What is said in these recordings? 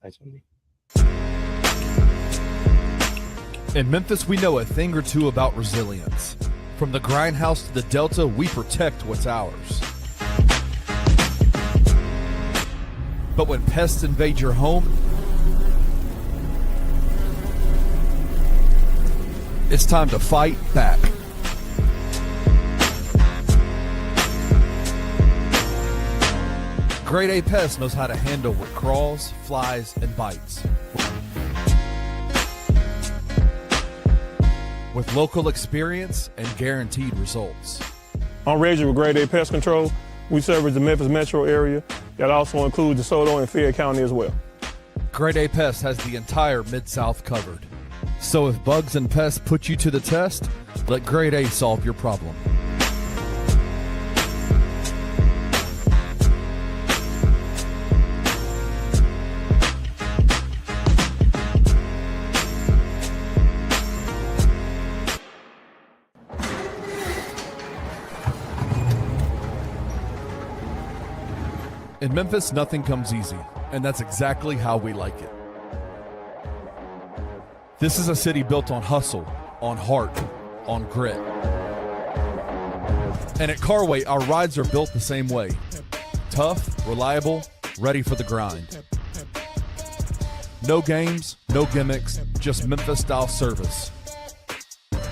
Nice on me. In Memphis, we know a thing or two about resilience. From the grindhouse to the Delta, we protect what's ours. But when pests invade your home, it's time to fight back. Grade A Pest knows how to handle what crawls, flies, and bites. With local experience and guaranteed results. I'm Reggie with Grade A Pest Control. We service the Memphis metro area. That also includes DeSoto and Fayette County as well. Grade A Pest has the entire Mid-South covered. So if bugs and pests put you to the test, let Grade A solve your problem. In Memphis, nothing comes easy, and that's exactly how we like it. This is a city built on hustle, on heart, on grit. And at Carway, our rides are built the same way. Tough, reliable, ready for the grind. No games, no gimmicks, just Memphis-style service.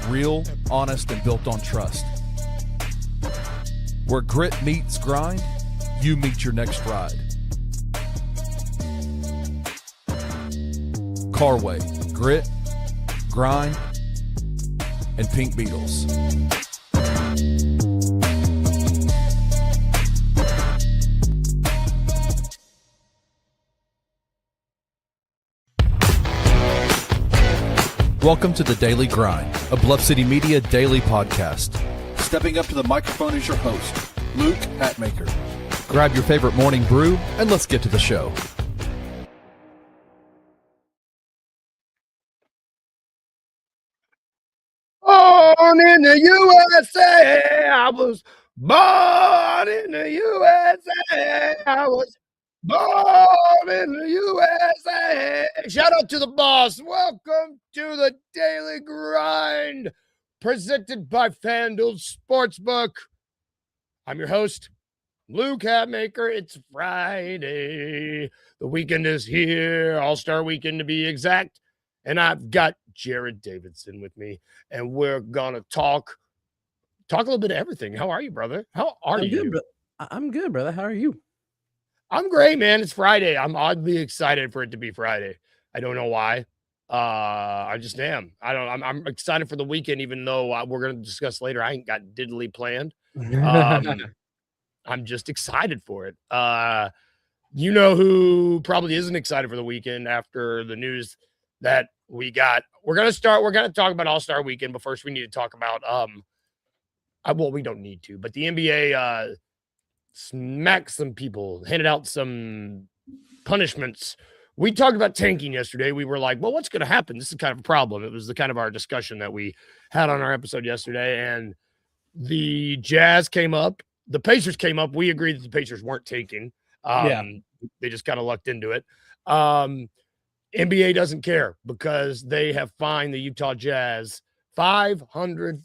Real, honest, and built on trust. Where grit meets grind, you meet your next ride. Carway, grit, grind, and pink beetles. Welcome to the Daily Grind, a Bluff City Media daily podcast. Stepping up to the microphone is your host, Luke Hatmaker. Grab your favorite morning brew, and let's get to the show. Born in the USA, I was born in the USA, I was born in the USA. Shout out to the boss. Welcome to the Daily Grind, presented by FanDuel Sportsbook. I'm your host, Luke Hatmaker. It's Friday. The weekend is here. All-Star weekend to be exact. And I've got Jared Davidson with me. And we're going to talk a little bit of everything. How are you, brother? How are you? I'm good, brother. How are you? I'm great, man. It's Friday. I'm oddly excited for it to be Friday. I don't know why. I just am. I'm excited for the weekend, even though we're going to discuss later. I ain't got diddly planned. I'm just excited for it. You know who probably isn't excited for the weekend after the news that we got. We're going to talk about All-Star Weekend, but first we need to talk about, well, we don't need to, but the NBA smacked some people, handed out some punishments. We talked about tanking yesterday. We were like, well, what's going to happen? This is kind of a problem. It was the kind of our discussion that we had on our episode yesterday, and the Jazz came up. The Pacers came up. We agreed that the Pacers weren't tanking. They just kind of lucked into it. NBA doesn't care because they have fined the Utah Jazz $500,000,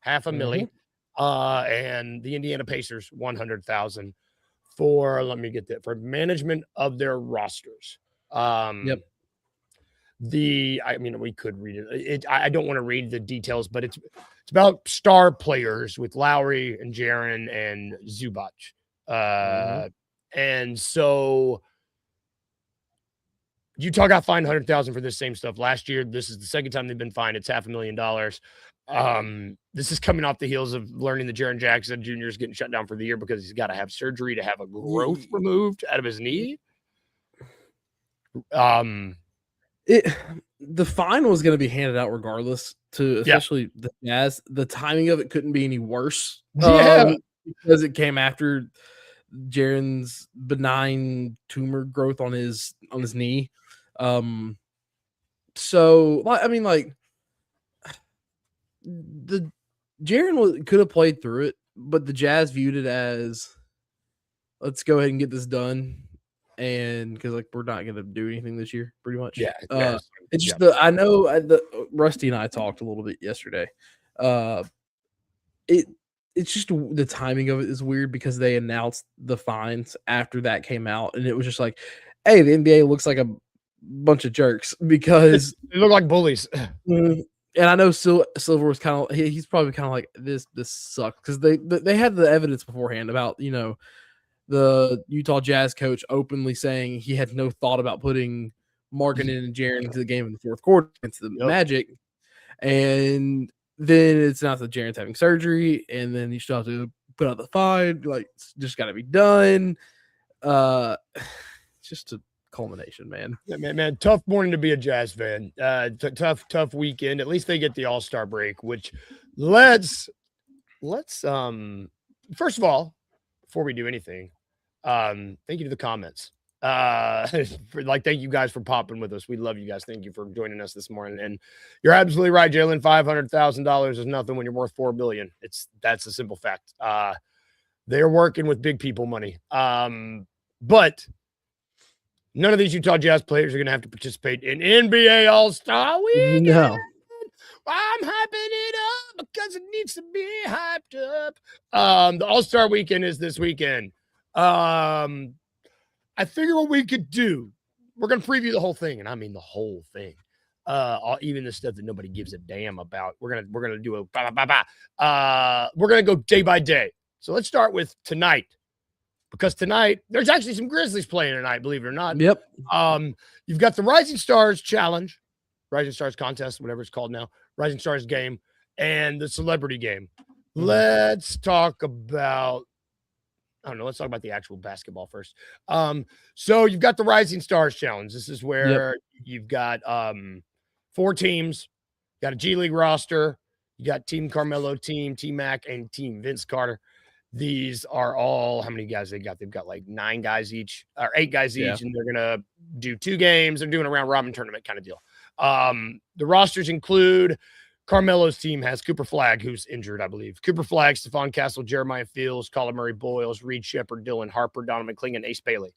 $500,000, and the Indiana Pacers $100,000 for, let me get that, for management of their rosters. Yep. We could read it. I don't want to read the details, but it's about star players with Lowry and Jaren and Zubac. And so Utah got fined $100,000 for this same stuff last year. This is the second time they've been fined. It's $500,000. This is coming off the heels of learning that Jaren Jackson Jr. is getting shut down for the year because he's got to have surgery to have a growth removed out of his knee. The fine was going to be handed out regardless to especially the Jazz. The timing of it couldn't be any worse. Because it came after Jaren's benign tumor growth on his knee. So I mean, like, the Jaren could have played through it, but the Jazz viewed it as, let's go ahead and get this done. and because like we're not gonna do anything this year, pretty much. Yeah. It's just I know the Rusty and I talked a little bit yesterday. It's just the timing of it is weird because they announced the fines after that came out, and it was just like, hey, the NBA looks like a bunch of jerks because they look like bullies. And I know Silver was kind of he's probably kind of like this sucks because they had the evidence beforehand about the Utah Jazz coach openly saying he had no thought about putting Markkanen and Jaren into the game in the fourth quarter against the Magic, and then it's not that Jaren's having surgery, and then you still have to put out the fine. Like, it's just got to be done. It's just a culmination, man. Yeah, man, tough morning to be a Jazz fan. Tough weekend. At least they get the All-Star break, which let's first of all, before we do anything, thank you to the comments. Thank you guys for popping with us. We love you guys. Thank you for joining us this morning. And you're absolutely right, Jalen. $500,000 is nothing when you're worth $4 billion. That's a simple fact. They're working with big people money. But none of these Utah Jazz players are going to have to participate in NBA All-Star Weekend. No. I'm hyping it up because it needs to be hyped up. The All-Star Weekend is this weekend. I figure what we could do, we're going to preview the whole thing, and I mean the whole thing. Even the stuff that nobody gives a damn about. We're gonna do a we're gonna go day by day. So let's start with tonight, because tonight there's actually some Grizzlies playing tonight, believe it or not. Yep. You've got the Rising Stars Challenge, Rising Stars Contest, whatever it's called now, Rising Stars Game, and the Celebrity Game. Let's talk about. I don't know. Let's talk about the actual basketball first. So you've got the Rising Stars Challenge. This is where you've got 4 teams. You got a G League roster. You got Team Carmelo, Team T-Mac, and Team Vince Carter. These are all, how many guys they got? They've got like 9 guys each, or 8 guys each, and they're going to do 2 games. They're doing a round-robin tournament kind of deal. The rosters include Carmelo's team has Cooper Flagg, who's injured, I believe. Cooper Flagg, Stephon Castle, Jeremiah Fields, Colin Murray Boyles, Reed Shepard, Dylan Harper, Donovan Clingan, Ace Bailey.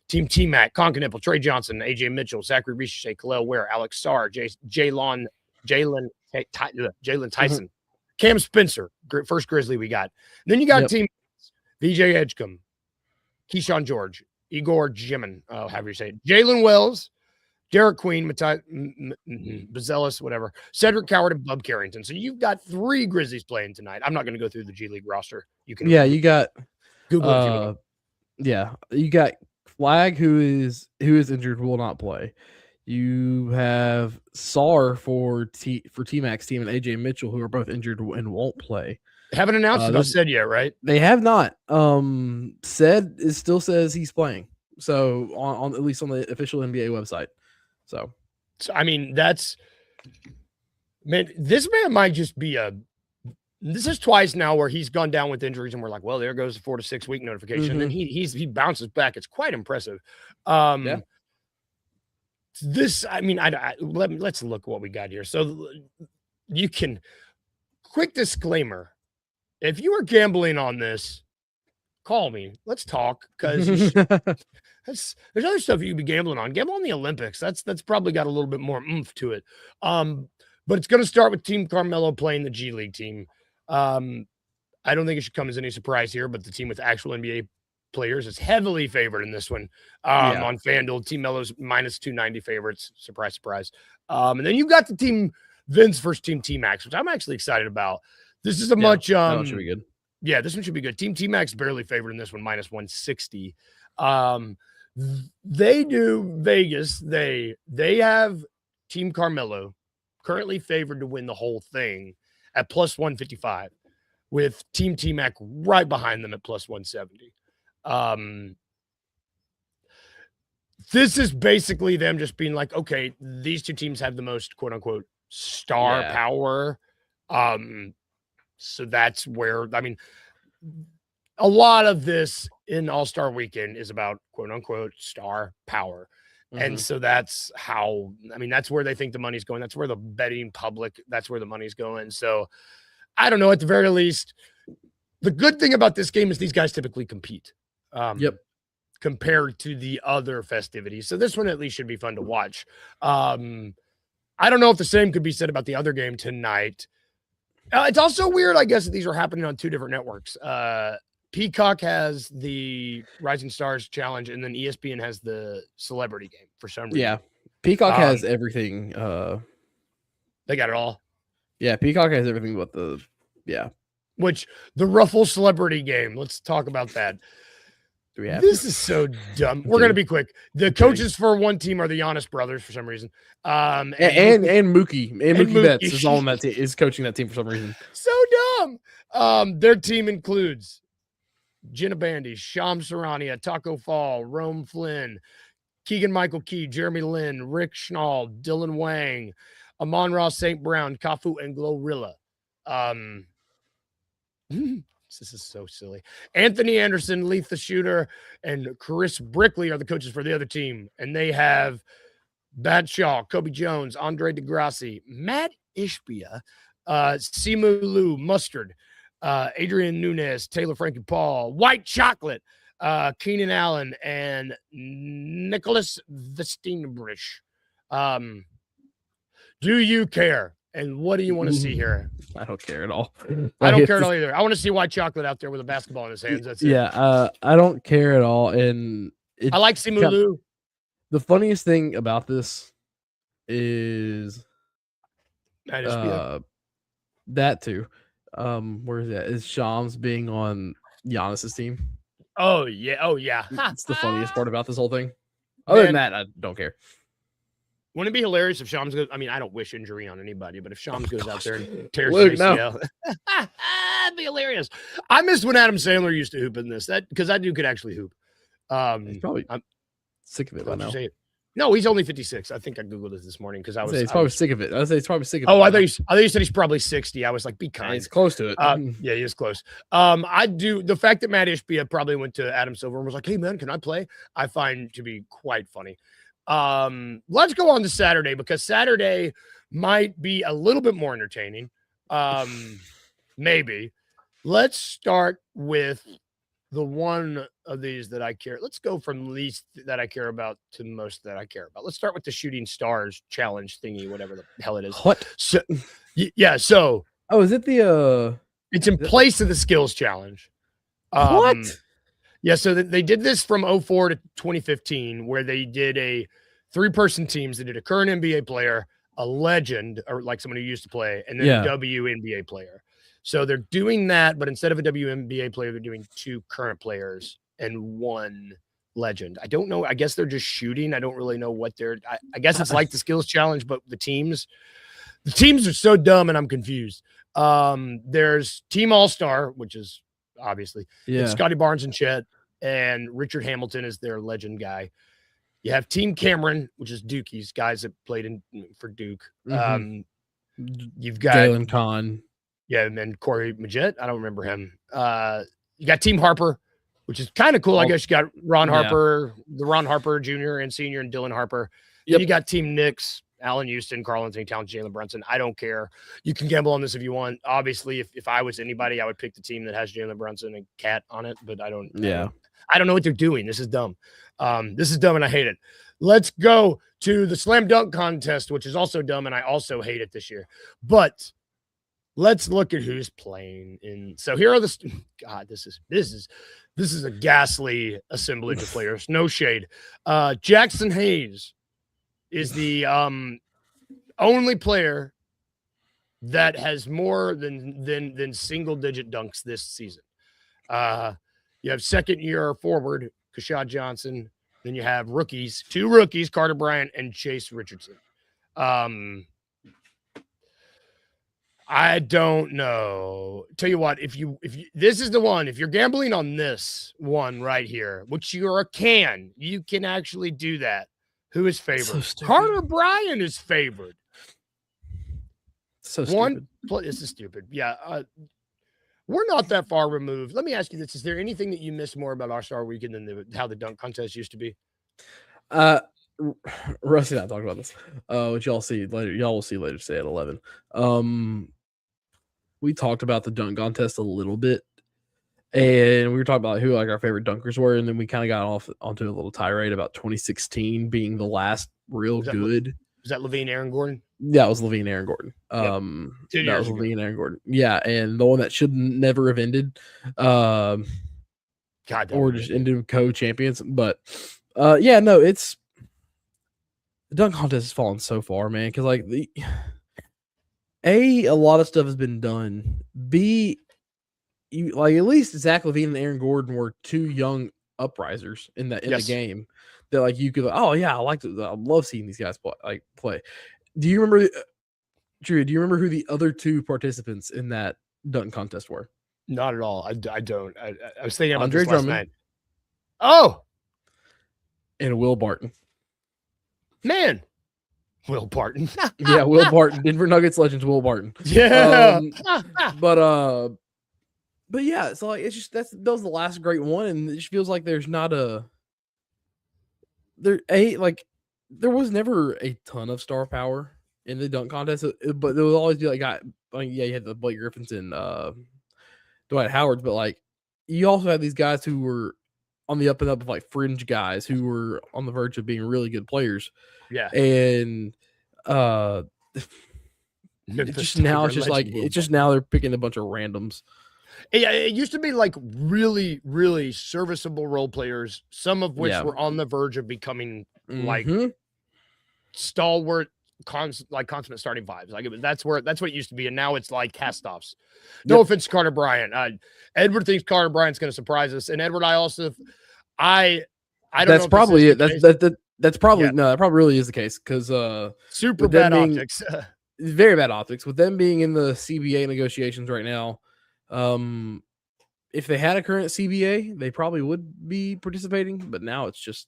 Team T-Mac, Concanipple, Trey Johnson, AJ Mitchell, Zachary Ricochet, Khalil Ware, Alex Sarr, Jalen Tyson, Cam Spencer, first Grizzly we got. And then you got Team VJ Edgecombe, Keyshawn George, Igor Jimin, however you say it, Jalen Wells, Derek Queen, Bazelis, whatever, Cedric Coward, and Bub Carrington. So you've got 3 Grizzlies playing tonight. I'm not going to go through the G League roster. You can, you got Google. You got Flagg, who is injured, will not play. You have Sarr for T-Mac's team and AJ Mitchell, who are both injured and won't play. They haven't announced it. I've said yet, right? They have not. It still says he's playing. So on at least on the official NBA website. So I mean, this man might just be this is twice now where he's gone down with injuries and we're like, well, there goes the 4 to 6 week notification. And then he bounces back. It's quite impressive. Let's look what we got here. So you can, quick disclaimer. If you were gambling on this, call me. Let's talk, because there's other stuff you could be gambling on. Gamble on the Olympics. That's probably got a little bit more oomph to it. But it's going to start with Team Carmelo playing the G League team. I don't think it should come as any surprise here, but the team with actual NBA players is heavily favored in this one. On FanDuel, Team Melo's minus 290 favorites. Surprise, surprise. And then you've got the Team Vince versus Team T-Max, which I'm actually excited about. This is that one should be good. Yeah, this one should be good. Team T-Max barely favored in this one, minus 160. They do Vegas. They have Team Carmelo currently favored to win the whole thing at plus 155, with Team T-Mac right behind them at plus 170. This is basically them just being like, okay, these 2 teams have the most quote unquote star power. So that's where, I mean, a lot of this in All-Star Weekend is about quote unquote star power. And so that's how, I mean, that's where they think the money's going. That's where the betting public, that's where the money's going. So I don't know, at the very least, the good thing about this game is these guys typically compete. Because compared to the other festivities. So this one at least should be fun to watch. I don't know if the same could be said about the other game tonight. It's also weird, I guess, that these are happening on two different networks. Peacock has the Rising Stars Challenge, and then ESPN has the Celebrity Game for some reason. Yeah, Peacock has everything. They got it all. Yeah, Peacock has everything but Which the Ruffle Celebrity Game. Let's talk about that. This is so dumb. We're gonna be quick. The coaches for one team are the Giannis brothers for some reason. And Mookie Betts is on that team, is coaching that team for some reason. So dumb. Their team includes Jenna Bandy, Shams Sarania, Taco Fall, Rome Flynn, Keegan Michael Key, Jeremy Lin, Rick Schnall, Dylan Wang, Amon Ross St. Brown, Kafu, and Glorilla. This is so silly. Anthony Anderson, Leith the Shooter, and Chris Brickley are the coaches for the other team. And they have Bad Shaw, Kobe Jones, Andre DeGrassi, Matt Ishbia, Simu Lu, Mustard, Adrian Nunez, Taylor Frankie Paul, White Chocolate, Keenan Allen, and Nicholas Vesteenbrich. Do you care? And what do you want to see here? I don't care at all. I don't care at all either. I want to see White Chocolate out there with a basketball in his hands. That's it. Yeah, I don't care at all. And I like Simu Lu. The funniest thing about this is that too. Where is that? Is Shams being on Giannis's team? Oh yeah. That's the funniest part about this whole thing. Other than that, I don't care. Wouldn't it be hilarious if Shams goes? I mean, I don't wish injury on anybody, but if Shams goes out there and tears his ACL, that'd be hilarious. I missed when Adam Sandler used to hoop in this. Because that dude could actually hoop. I'm sick of it by now. No, he's only 56. I think I googled it this morning because I was. He's probably sick of it. I say he's probably sick of it. Oh, I thought you said he's probably 60. I was like, be kind. He's close to it. Yeah, he is close. I do the fact that Matt Ishbia probably went to Adam Silver and was like, "Hey man, can I play?" I find to be quite funny. Let's go on to Saturday because Saturday might be a little bit more entertaining. Maybe. Let's start with the one of these that I care. Let's go from least that I care about to most that I care about. Let's start with the Shooting Stars challenge thingy, whatever the hell it is. What? So, yeah. So, is it the? It's in place of the skills challenge. What? Yeah. So they did this from 2004 to 2015, where they did a 3-person teams. They did a current NBA player, a legend, or like someone who used to play, and then a WNBA player. So they're doing that, but instead of a WNBA player, they're doing 2 current players and 1 legend. I don't know. I guess they're just shooting. I don't really know what they're. I guess it's like the skills challenge, but the teams are so dumb, and I'm confused. There's Team All-Star, which is obviously Scotty Barnes and Chet, and Richard Hamilton is their legend guy. You have Team Cameron, which is Dukey's guys that played for Duke. Mm-hmm. You've got Jalen Kahn. Yeah, and then Corey Majette. I don't remember him. You got Team Harper, which is kind of cool. I guess you got Ron Harper, the Ron Harper Jr. and Senior, and Dylan Harper. Yep. You got Team Knicks, Allen Houston, Karl Anthony Towns, Jalen Brunson. I don't care. You can gamble on this if you want. Obviously, if I was anybody, I would pick the team that has Jalen Brunson and Cat on it, but I don't. Yeah. I don't know what they're doing. This is dumb. This is dumb, and I hate it. Let's go to the slam dunk contest, which is also dumb, and I also hate it this year. But let's look at who's playing in. So here are the. God, this is a ghastly assemblage of players. No shade. Jackson Hayes is the only player that has more than single digit dunks this season. You have second-year forward, Kashad Johnson. Then you have 2 rookies, Carter Bryant and Chase Richardson. I don't know. Tell you what, if you this is the one, if you're gambling on this one right here, which you can actually do that. Who is favored? So Carter Bryant is favored. So stupid. This is stupid. Yeah. We're not that far removed. Let me ask you this. Is there anything that you miss more about All-Star Weekend than how the dunk contest used to be? Rusty and I talked about this. Which y'all see later. Y'all will see later today at 11. We talked about the dunk contest a little bit. And we were talking about who like our favorite dunkers were, and then we kind of got off onto a little tirade about 2016 being the last real good. Was that Levine, Aaron Gordon? Yeah, it was Levine, Aaron Gordon. Yep. That was Levine, Aaron Gordon. Yeah, and the one that should never have ended. God, or just ended co-champions. But yeah, no, it's the dunk contest has fallen so far, man. Because like a lot of stuff has been done. B, you like at least Zach LaVine and Aaron Gordon were two young uprisers in the game that like you could I love seeing these guys play. Do you remember Drew, do you remember who the other two participants in that dunk contest were? Not at all. I don't. I was thinking about Andre this last Drummond. night. Oh, and Will Barton. Man, Will Barton. Yeah, Will Barton, Denver Nuggets legends Will Barton. Yeah. But yeah, so like it's just that was the last great one, and it just feels like there's not there was never a ton of star power in the dunk contest, but there would always be like you had the Blake Griffins and Dwight Howards, but like you also had these guys who were on the up and up of like fringe guys who were on the verge of being really good players. Yeah. And it's just now they're picking a bunch of randoms. Yeah, it used to be like really, really serviceable role players, some of which were on the verge of becoming like stalwart, consummate starting fives. Like that's what it used to be, and now it's like cast-offs. No offense to Carter Bryant. Edward thinks Carter Bryant's going to surprise us, and Edward, I don't that's know. Probably it. That's probably no. That probably really is the case because super bad optics. Very bad optics with them being in the CBA negotiations right now. If they had a current CBA, they probably would be participating, but now it's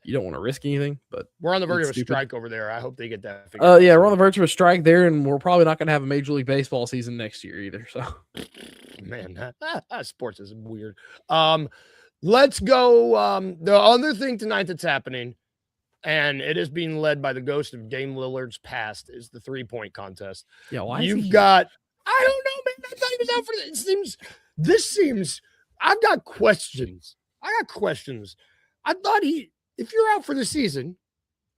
you don't want to risk anything. But we're on the verge of a strike over there. I hope they get that figured out. Yeah, we're on the verge of a strike there, and we're probably not going to have a Major League Baseball season next year either. So, man, sports is weird. Let's go. The other thing tonight that's happening, and it is being led by the ghost of Dame Lillard's past, is the 3-point contest. Yeah, why you've got? I don't know, man. I thought he was out for this. I've got questions. I thought if you're out for the season.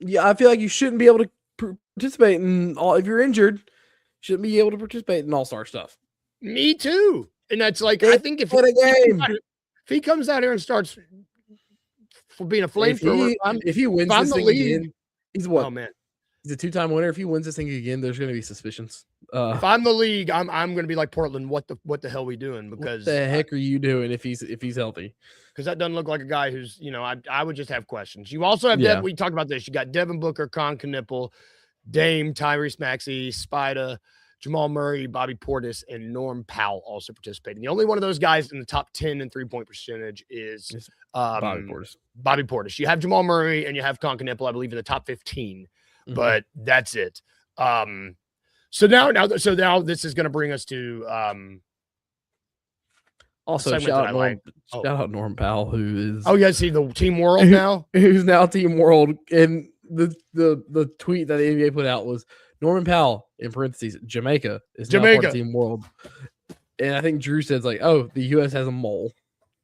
Yeah, I feel like you shouldn't be able to participate in if you're injured, shouldn't be able to participate in all-star stuff. Me too. And that's like, I think if he comes out here and starts for being a flamethrower, if he wins this thing again, he's what? Oh man. He's a 2-time winner. If he wins this thing again, there's going to be suspicions. If I'm the league, I'm going to be like Portland. What the hell are we doing? Because what the heck are you doing if he's healthy? Because that doesn't look like a guy who's I would just have questions. You also have we talked about this. You got Devin Booker, Con Knippel, Dame, Tyrese Maxey, Spida, Jamal Murray, Bobby Portis, and Norm Powell also participating. The only one of those guys in the top 10 in 3-point percentage is Bobby Portis. Bobby Portis. You have Jamal Murray and you have Con Knippel, I believe, in the top 15. But that's it. So now this is going to bring us to also shout out Norm Powell, who is the Team World now, who's now Team World. And the tweet that the NBA put out was Norman Powell in parentheses Jamaica is now part of Team World. And I think Drew says like, oh, the U.S. has a mole.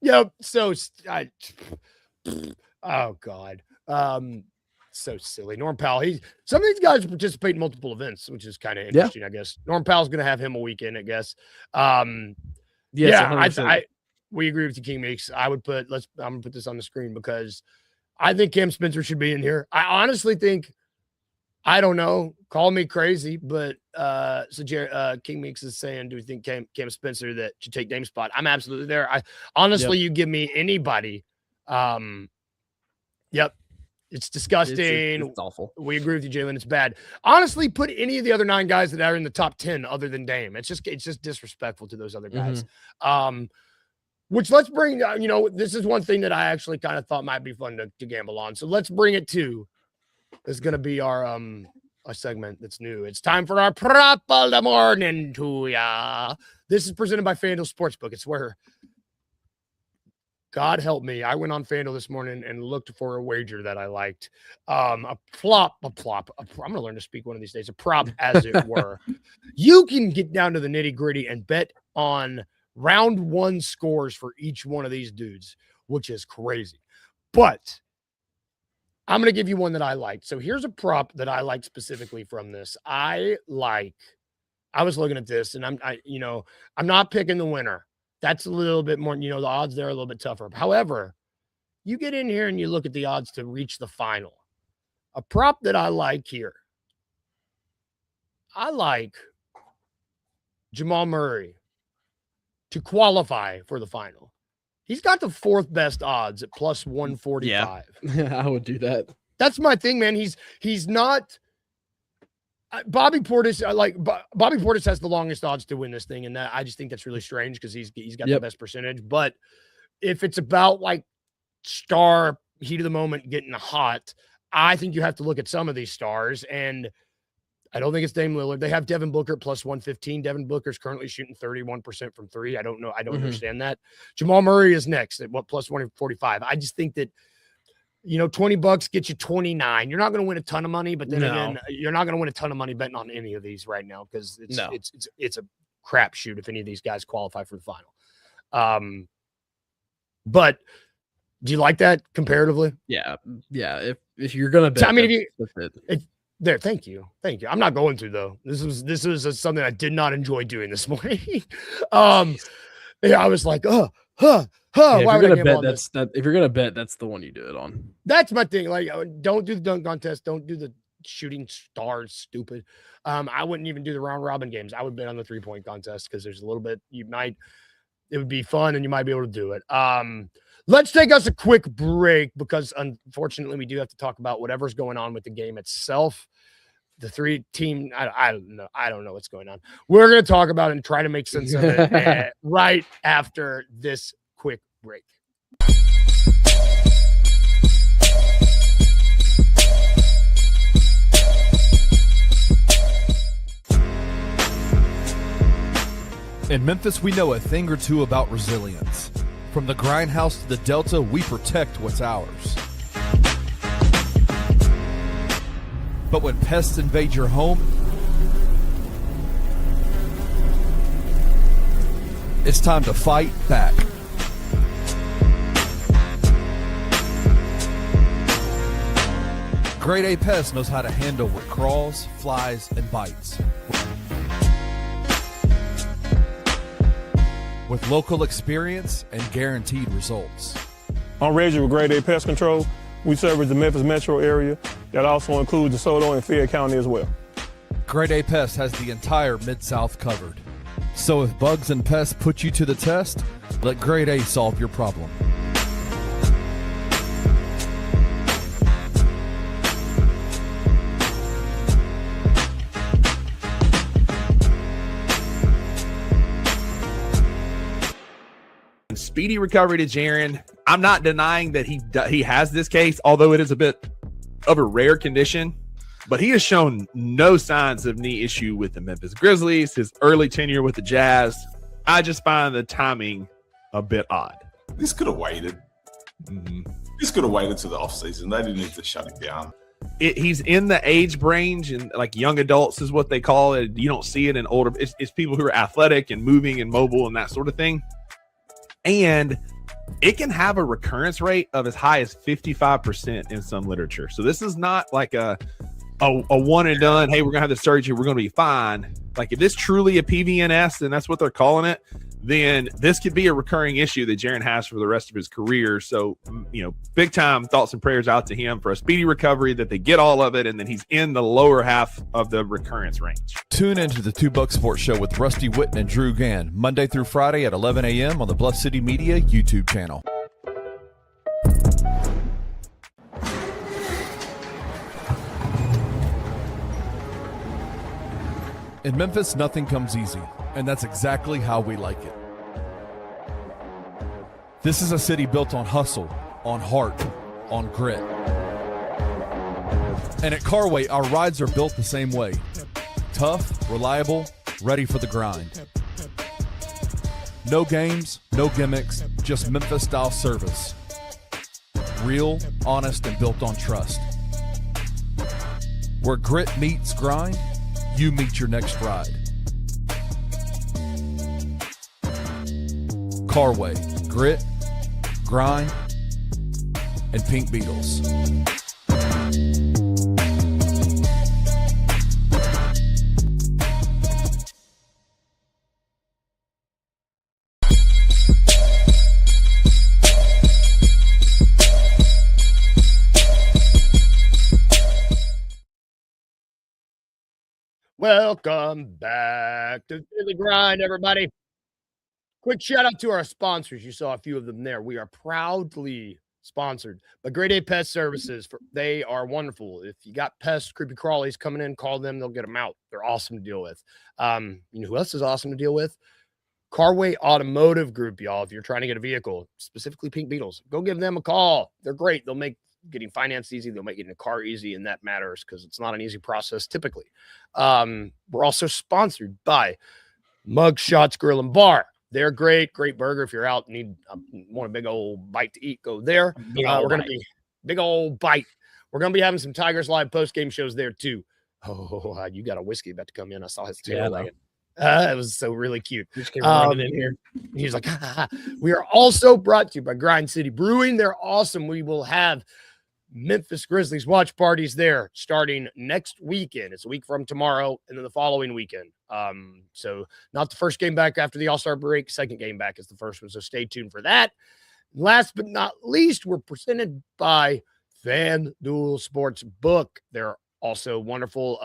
Yep. So oh God. So silly. Norm Powell. Some of these guys participate in multiple events, which is kind of interesting, I guess. Norm Powell's going to have him a weekend, I guess. We agree with you, King Meeks. I'm gonna put this on the screen because I think Cam Spencer should be in here. I honestly think, I don't know, call me crazy, but King Meeks is saying, do you think Cam Spencer that should take Dame's spot? I'm absolutely there. You give me anybody. It's disgusting. It's awful. We agree with you, Jalen. It's bad. Honestly, put any of the other 9 guys that are in the top 10 other than Dame. It's just disrespectful to those other guys. Which let's bring, this is one thing that I actually kind of thought might be fun to gamble on. So let's bring it to, this is going to be our segment that's new. It's time for our prop of the morning to ya. This is presented by FanDuel Sportsbook. It's where, God help me, I went on FanDuel this morning and looked for a wager that I liked. A prop. I'm going to learn to speak one of these days. A prop, as it were. You can get down to the nitty gritty and bet on round one scores for each one of these dudes, which is crazy. But I'm going to give you one that I liked. So here's a prop that I like specifically from this. I was looking at this, and I'm not picking the winner. That's a little bit more, the odds there are a little bit tougher. However, you get in here and you look at the odds to reach the final. A prop that I like here. I like Jamal Murray to qualify for the final. He's got the fourth best odds at plus 145. Yeah, I would do that. That's my thing, man. He's not Bobby Portis. Bobby Portis has the longest odds to win this thing, and I just think that's really strange because he's got the best percentage. But if it's about like star heat of the moment getting hot, I think you have to look at some of these stars, and I don't think it's Dame Lillard. They have Devin Booker at plus 115. Devin Booker's currently shooting 31% from three. I don't know. I don't understand that. Jamal Murray is next at plus 145. I just think that, $20 gets you 29. You're not going to win a ton of money, but then again, you're not going to win a ton of money betting on any of these right now because it's a crapshoot if any of these guys qualify for the final. But do you like that comparatively? Yeah. If you're gonna bet, I mean, there. Thank you. I'm not going to though. This was something I did not enjoy doing this morning. I was like, why would I bet that? If you're gonna bet, that's the one you do it on. That's my thing. Like, don't do the dunk contest. Don't do the shooting stars. Stupid. I wouldn't even do the round robin games. I would bet on the 3-point contest because there's a little bit it would be fun and you might be able to do it. Let's take us a quick break because unfortunately we do have to talk about whatever's going on with the game itself. The three team, I don't know what's going on. We're going to talk about it and try to make sense of it right after this quick break. In Memphis, we know a thing or two about resilience. From the grindhouse to the Delta, we protect what's ours. But when pests invade your home, it's time to fight back. Grade A Pest knows how to handle what crawls, flies, and bites. With local experience and guaranteed results. I'm Reggie with Grade A Pest Control. We service the Memphis metro area. That also includes DeSoto and Fayette County as well. Grade A Pest has the entire Mid-South covered. So if bugs and pests put you to the test, let Grade A solve your problem. Speedy recovery to Jaren. I'm not denying that he has this case, although it is a bit of a rare condition. But he has shown no signs of knee issue with the Memphis Grizzlies, his early tenure with the Jazz. I just find the timing a bit odd. This could have waited. This could have waited to the offseason. They didn't need to shut it down. He's in the age range, and like young adults is what they call it. You don't see it in older. It's people who are athletic and moving and mobile and that sort of thing. And it can have a recurrence rate of as high as 55% in some literature. So this is not like a one and done, hey, we're going to have the surgery, we're going to be fine. Like if it's truly a PVNS, and that's what they're calling it, then this could be a recurring issue that Jaren has for the rest of his career. So, big time thoughts and prayers out to him for a speedy recovery, that they get all of it, and then he's in the lower half of the recurrence range. Tune into the $2 Sports Show with Rusty Witten and Drew Gann, Monday through Friday at 11 a.m. on the Bluff City Media YouTube channel. In Memphis, nothing comes easy, and that's exactly how we like it. This is a city built on hustle, on heart, on grit. And at Carway, our rides are built the same way. Tough, reliable, ready for the grind. No games, no gimmicks, just Memphis-style service. Real, honest, and built on trust. Where grit meets grind, you meet your next ride. Carway, Grit, Grind, and Pink Beetles. Welcome back to Daily Grind, everybody. Quick shout out to our sponsors. You saw a few of them there. We are proudly sponsored by Grade A Pest Services. They are wonderful. If you got pests, creepy crawlies coming in, call them. They'll get them out. They're awesome to deal with. You know who else is awesome to deal with? Carway Automotive Group, y'all. If you're trying to get a vehicle, specifically Pink Beetles, go give them a call. They're great. They'll make getting financed easy. They'll make getting a car easy, and that matters because it's not an easy process typically. We're also sponsored by Mug Shots Grill and Bar. They're great burger. If you're out and want a big old bite to eat, go there. We're going to be big old bite. We're going to be having some Tigers Live post-game shows there too. Oh, you got a whiskey about to come in. I saw his tail wagging. It was so really cute. Just came running in here. He's like, we are also brought to you by Grind City Brewing. They're awesome. We will have Memphis Grizzlies watch parties there starting next weekend. It's a week from tomorrow and then the following weekend. So not the first game back after the All-Star break. Second game back is the first one. So stay tuned for that. Last but not least, we're presented by FanDuel Sportsbook. They're also wonderful.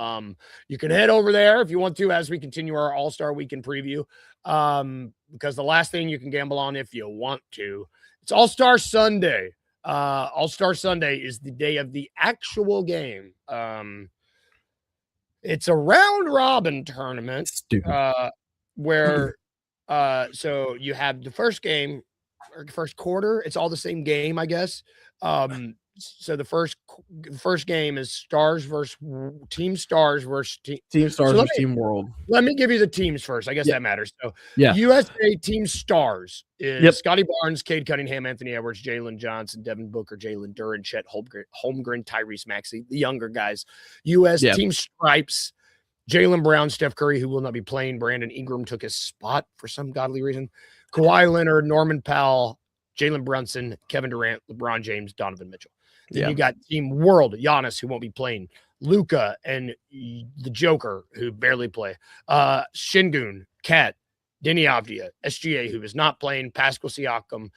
You can head over there if you want to as we continue our All-Star Weekend preview. Because the last thing you can gamble on if you want to, it's All-Star Sunday. All-Star Sunday is the day of the actual game. It's a round robin tournament where so you have the first game or first quarter. It's all the same game, I guess. So the first game is Stars versus Team Stars versus Team Stars versus Team World. Let me give you the teams first. I guess that matters. So yeah, USA Team Stars is Scotty Barnes, Cade Cunningham, Anthony Edwards, Jalen Johnson, Devin Booker, Jalen Duran, Chet Holmgren, Tyrese Maxey, the younger guys. US Team Stripes, Jaylen Brown, Steph Curry, who will not be playing. Brandon Ingram took his spot for some godly reason. Kawhi Leonard, Norman Powell, Jalen Brunson, Kevin Durant, LeBron James, Donovan Mitchell. Then you got Team World, Giannis, who won't be playing, Luka, and the Joker, who barely play, Şengün, Kat, Deni Avdija, SGA, who is not playing, Pascal Siakam,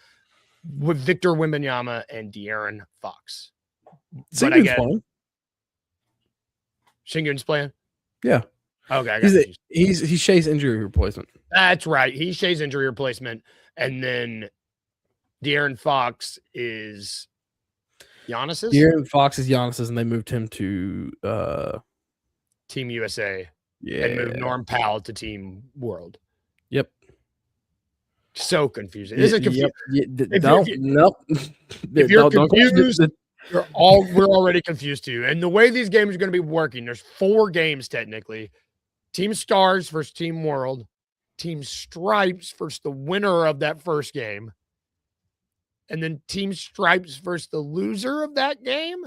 with Victor Wembanyama, and De'Aaron Fox. Şengün's playing. Şengün's playing? Yeah. Okay. He's Shai's injury replacement. That's right. He's Shai's injury replacement. And then De'Aaron Fox is Giannis's? De'Aaron Fox is Giannis's, and they moved him to Team USA. Yeah. And moved Norm Powell to Team World. Yep. So confusing. This is confusing. Nope. If you're confused, we're already confused too. And the way these games are going to be working, there's 4 games technically. Team Stars versus Team World. Team Stripes versus the winner of that first game. And then Team Stripes versus the loser of that game.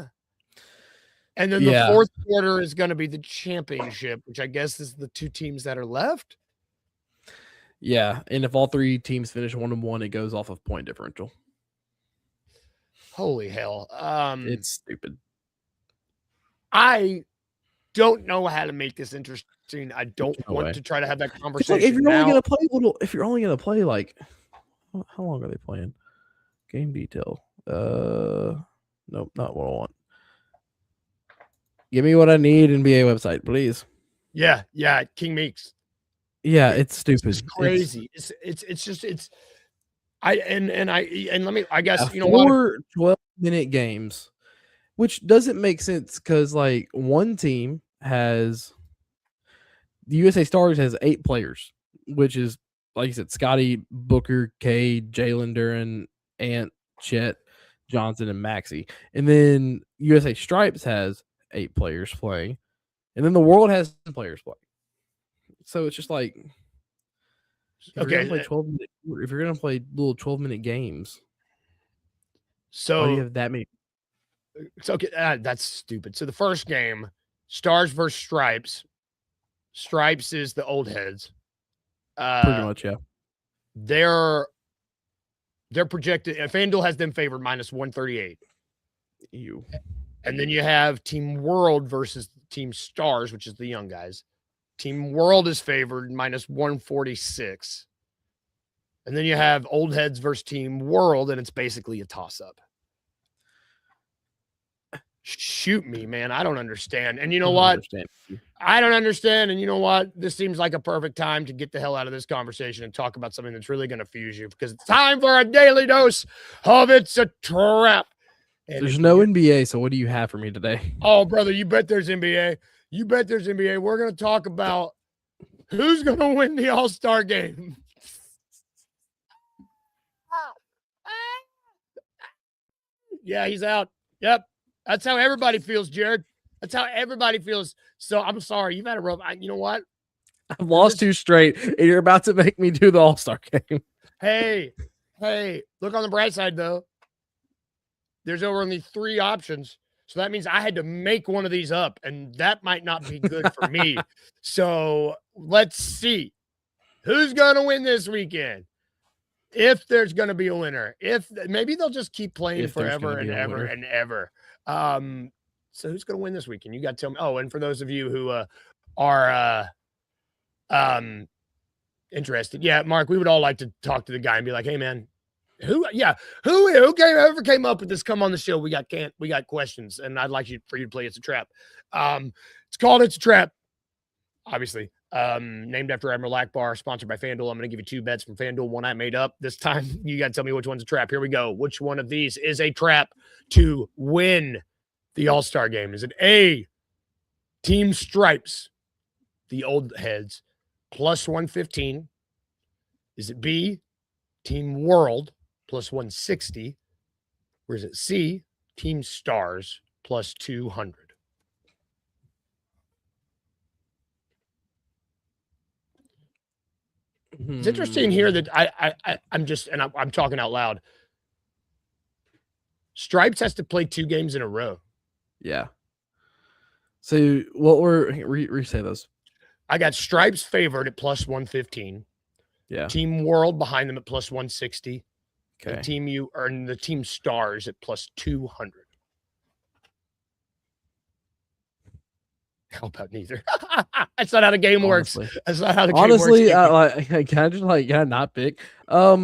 And then the fourth quarter is going to be the championship, which I guess is the 2 teams that are left. Yeah, and if all 3 teams finish 1-1, it goes off of point differential. Holy hell. It's stupid. I don't know how to make this interesting. I don't want to try to have that conversation. Like if you're only going to play like, how long are they playing? Game detail. Nope, not what I want. Give me what I need NBA website, please. Yeah, King Meeks. Yeah, it's stupid. It's crazy. I guess you know 4 12-minute games, which doesn't make sense because like one team has the USA Stars has 8 players, which is like you said, Scotty, Booker, Cade, Jalen Duran, Ant, Chet, Johnson, and Maxey. And then USA Stripes has 8 players playing. And then the World has 10 players playing. So it's just like if you're going to play little 12-minute games, so why do you have that many? It's okay. That's stupid. So the first game, Stars versus Stripes. Stripes is the old heads. Pretty much, yeah. They're They're projected. FanDuel has them favored minus 138. You. And then you have Team World versus Team Stars, which is the young guys. Team World is favored minus 146. And then you have Old Heads versus Team World, and it's basically a toss-up. Shoot me, man. I don't understand. And you know what? I don't understand. And you know what? This seems like a perfect time to get the hell out of this conversation and talk about something that's really going to fuse you, because it's time for a daily dose of It's a Trap. And there's no NBA, so what do you have for me today? Oh, brother, you bet there's NBA. You bet there's NBA. We're going to talk about who's going to win the All-Star game. Yeah, he's out. Yep. That's how everybody feels, Jared. That's how everybody feels. So I'm sorry. You've had a rough. You know what? I've lost 2 straight, and you're about to make me do the All-Star game. Hey, look on the bright side, though. There's only 3 options. So that means I had to make one of these up, and that might not be good for me. So let's see who's going to win this weekend. If there's going to be a winner, if maybe they'll just keep playing forever and ever and ever. So who's going to win this weekend? You got to tell me. Oh, and for those of you who are interested, yeah, Mark, we would all like to talk to the guy and be like, hey, man, who came up with this? Come on the show. We got questions, and I'd like for you to play It's a Trap. It's called It's a Trap, obviously. Named after Admiral Akbar, sponsored by FanDuel. I'm going to give you 2 bets from FanDuel, one I made up. This time, you got to tell me which one's a trap. Here we go. Which one of these is a trap to win the All-Star game? Is it A, Team Stripes, the Old Heads, plus 115? Is it B, Team World, plus 160? Or is it C, Team Stars, plus 200? It's interesting here that I'm talking out loud. Stripes has to play 2 games in a row. Yeah. So what were re-say those? I got Stripes favored at plus 115. Yeah. Team World behind them at plus 160. Okay. And the Team Stars at plus 200. How about neither? That's not how the game works. That's not how the game works. Honestly, I kind of not pick. I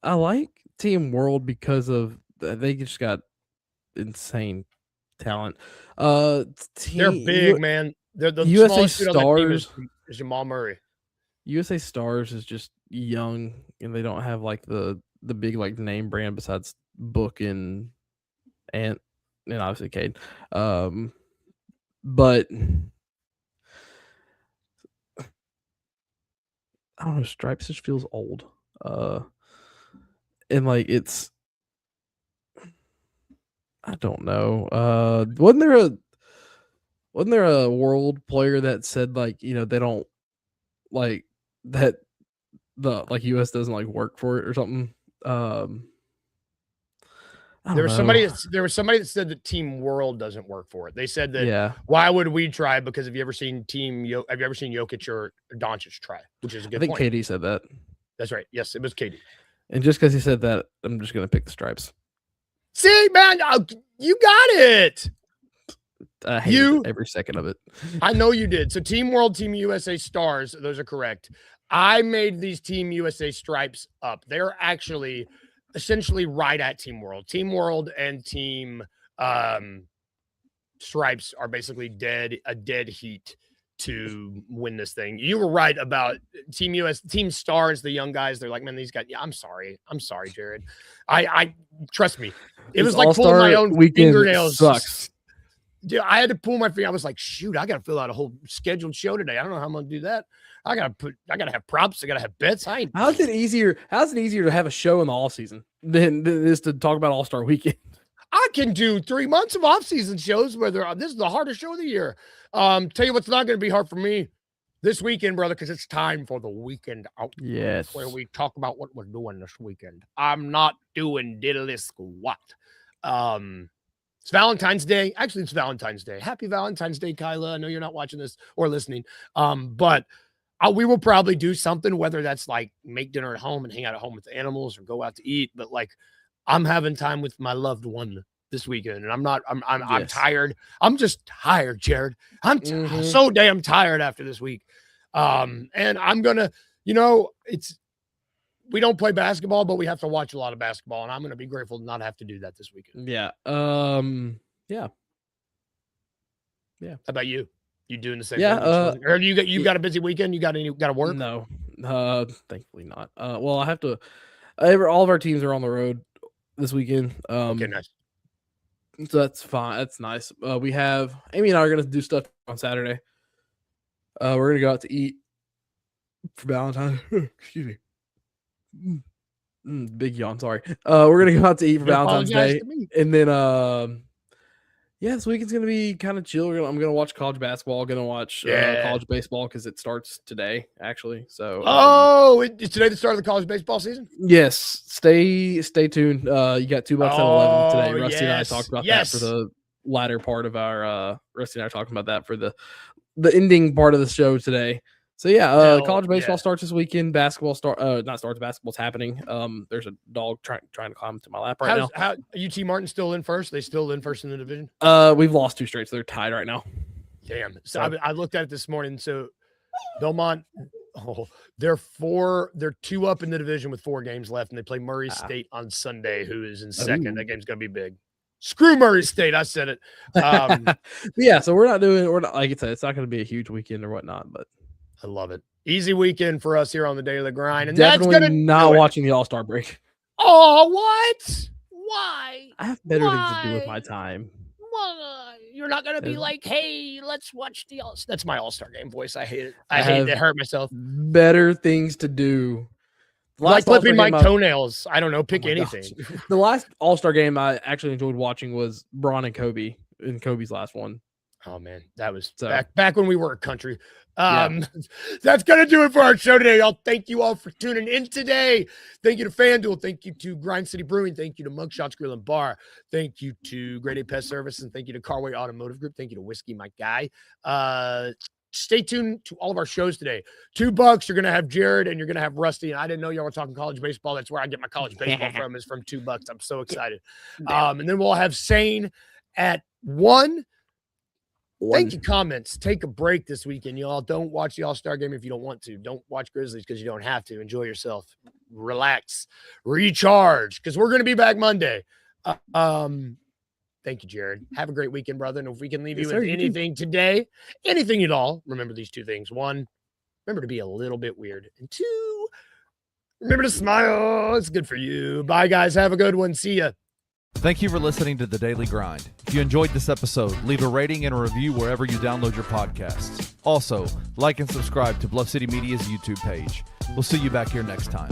like Team World because of they just got insane talent. They're big, man. They're the USA Stars is Jamal Murray. USA Stars is just young, and they don't have like the big like name brand besides Book and obviously Cade. But I don't know, Stripes just feels old. And like it's I don't know. Wasn't there a world player that said like, they don't like that the like US doesn't like work for it or something? There was somebody that said that Team World doesn't work for it. They said that why would we try? Because have you ever seen Jokic or Doncic try? Which is a good point. I think KD said that. That's right. Yes, it was KD. And just because he said that, I'm just gonna pick the Stripes. See, man, you got it. I hate every second of it. I know you did. So Team World, Team USA Stars, those are correct. I made these Team USA Stripes up. They're actually essentially right at Team World. Team World and Team Stripes are basically a dead heat to win this thing. You were right about Team Stars, the young guys. They're like, man, these guys. Yeah, I'm sorry, Jared. I trust me. It was like pulling my own fingernails. Sucks. Dude, I had to pull my finger. I was like, shoot, I got to fill out a whole scheduled show today. I don't know how I'm going to do that. I got to have props. I got to have bets. How's it easier to have a show in the off season than it is to talk about All-Star Weekend? I can do 3 months of off-season shows where this is the hardest show of the year. Tell you what's not going to be hard for me this weekend, brother, because it's time for the weekend out. Yes. Where we talk about what we're doing this weekend. I'm not doing diddly squat. It's Valentine's Day. Actually, it's Valentine's Day. Happy Valentine's Day, Kyla. I know you're not watching this or listening. But we will probably do something, whether that's like make dinner at home and hang out at home with the animals or go out to eat. But like, I'm having time with my loved one this weekend, and I'm tired. I'm just tired, Jared. I'm so damn tired after this week. And I'm gonna, we don't play basketball, but we have to watch a lot of basketball, and I'm gonna be grateful to not have to do that this weekend. Yeah. Yeah. How about you? You doing the same? Yeah. Or you've got a busy weekend? You got to work? No. Thankfully not. Well, I have to. All of our teams are on the road this weekend. Okay, nice. So that's fine. That's nice. We have Amy and I are gonna do stuff on Saturday. We're gonna go out to eat for Valentine's. Excuse me. Big yawn. Sorry. We're gonna go out to eat for Valentine's Day, and then this weekend's gonna be kind of chill. I'm gonna watch college basketball. Gonna watch college baseball because it starts today, actually. So is today the start of the college baseball season? Yes. Stay tuned. You got $2 at 11 today. Rusty and I talked about that for the latter part of our. Rusty and I are talking about that for the ending part of the show today. So college baseball starts this weekend. Basketball basketball's happening. There's a dog trying to climb to my lap right now. How UT Martin still in first? They still in first in the division? We've lost 2 straight, so they're tied right now. Damn. So I looked at it this morning. So Belmont, they're 2 up in the division with 4 games left, and they play Murray State on Sunday, who is in second. That game's gonna be big. Screw Murray State. I said it. So we're not like I said, it's not gonna be a huge weekend or whatnot, but I love it. Easy weekend for us here on the Daily Grind. And definitely that's gonna not watching the All-Star break. Oh, what? Why? I have better things to do with my time. Why? You're not gonna be like, hey, let's watch the All-Star. That's my All-Star game voice. I hate it. I hate it. Hurt myself. Better things to do. Like clipping my toenails. I don't know. Pick anything. The last All-Star game I actually enjoyed watching was Bron and Kobe in Kobe's last one. Oh man, that was back when we were a country. That's gonna do it for our show today, y'all. Thank you all for tuning in today. Thank you to FanDuel. Thank you to Grind City Brewing. Thank you to Mugshots Grill and Bar. Thank you to Grade A Pest Service, and thank you to Carway Automotive Group. Thank you to Whiskey My Guy. Stay tuned to all of our shows today. $2, you're gonna have Jared and you're gonna have Rusty. And I didn't know y'all were talking college baseball. That's where I get my college baseball from. Is from $2. I'm so excited. And then we'll have Sane at 1. Thank you, comments. Take a break this weekend, y'all. Don't watch the All-Star game if you don't want to. Don't watch Grizzlies because you don't have to. Enjoy yourself. Relax. Recharge because we're going to be back Monday. Thank you, Jared. Have a great weekend, brother. And if we can leave you with anything today, anything at all, remember these 2 things. 1, remember to be a little bit weird. And 2, remember to smile. It's good for you. Bye, guys. Have a good one. See ya. Thank you for listening to The Daily Grind. If you enjoyed this episode, leave a rating and a review wherever you download your podcasts. Also, like and subscribe to Bluff City Media's YouTube page. We'll see you back here next time.